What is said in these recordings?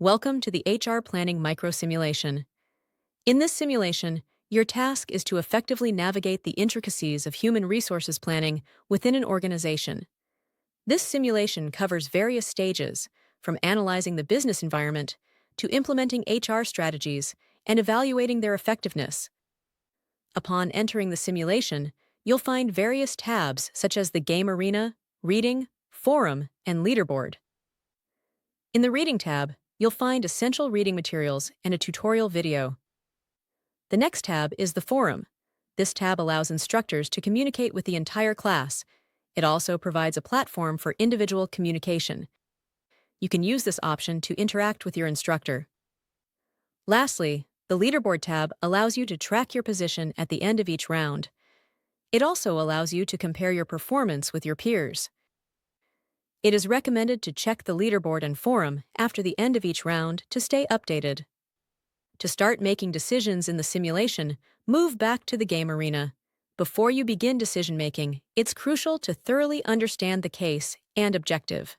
Welcome to the HR Planning Micro Simulation. In this simulation, your task is to effectively navigate the intricacies of human resources planning within an organization. This simulation covers various stages, from analyzing the business environment to implementing HR strategies and evaluating their effectiveness. Upon entering the simulation, you'll find various tabs such as the Game Arena, Reading, Forum, and Leaderboard. In the Reading tab, you'll find essential reading materials and a tutorial video. The next tab is the Forum. This tab allows instructors to communicate with the entire class. It also provides a platform for individual communication. You can use this option to interact with your instructor. Lastly, the Leaderboard tab allows you to track your position at the end of each round. It also allows you to compare your performance with your peers. It is recommended to check the Leaderboard and Forum after the end of each round to stay updated. To start making decisions in the simulation, move back to the Game Arena. Before you begin decision-making, it's crucial to thoroughly understand the case and objective.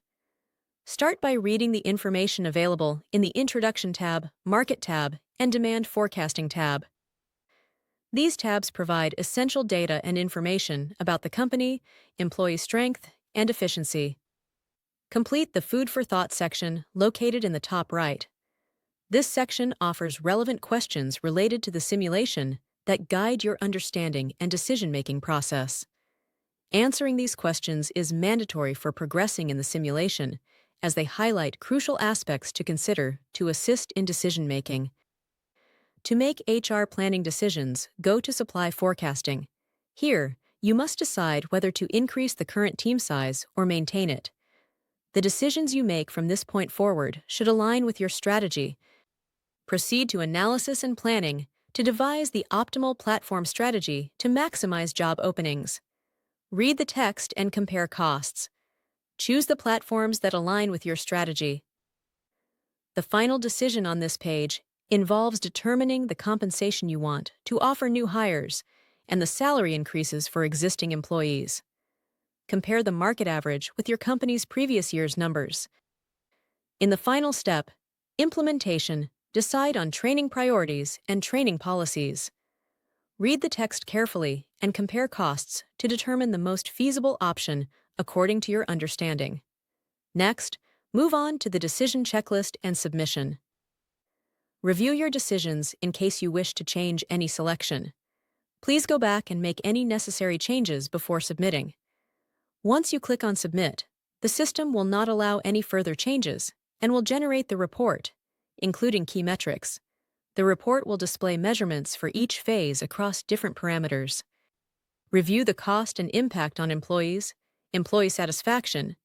Start by reading the information available in the Introduction tab, Market tab, and Demand Forecasting tab. These tabs provide essential data and information about the company, employee strength, and efficiency. Complete the Food for Thought section located in the top right. This section offers relevant questions related to the simulation that guide your understanding and decision-making process. Answering these questions is mandatory for progressing in the simulation, as they highlight crucial aspects to consider to assist in decision-making. To make HR planning decisions, go to Supply Forecasting. Here, you must decide whether to increase the current team size or maintain it. The decisions you make from this point forward should align with your strategy. Proceed to Analysis and Planning to devise the optimal platform strategy to maximize job openings. Read the text and compare costs. Choose the platforms that align with your strategy. The final decision on this page involves determining the compensation you want to offer new hires and the salary increases for existing employees. Compare the market average with your company's previous year's numbers. In the final step, implementation, decide on training priorities and training policies. Read the text carefully and compare costs to determine the most feasible option according to your understanding. Next, move on to the decision checklist and submission. Review your decisions in case you wish to change any selection. Please go back and make any necessary changes before submitting. Once you click on Submit, the system will not allow any further changes and will generate the report, including key metrics. The report will display measurements for each phase across different parameters. Review the cost and impact on employees, employee satisfaction,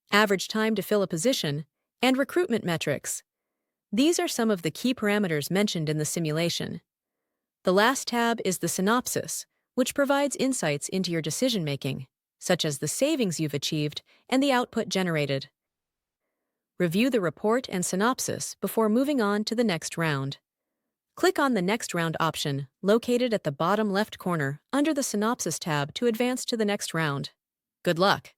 average time to fill a position, and recruitment metrics. These are some of the key parameters mentioned in the simulation. The last tab is the Synopsis, which provides insights into your decision-making, such as the savings you've achieved and the output generated. Review the report and synopsis before moving on to the next round. Click on the Next Round option located at the bottom left corner under the Synopsis tab to advance to the next round. Good luck!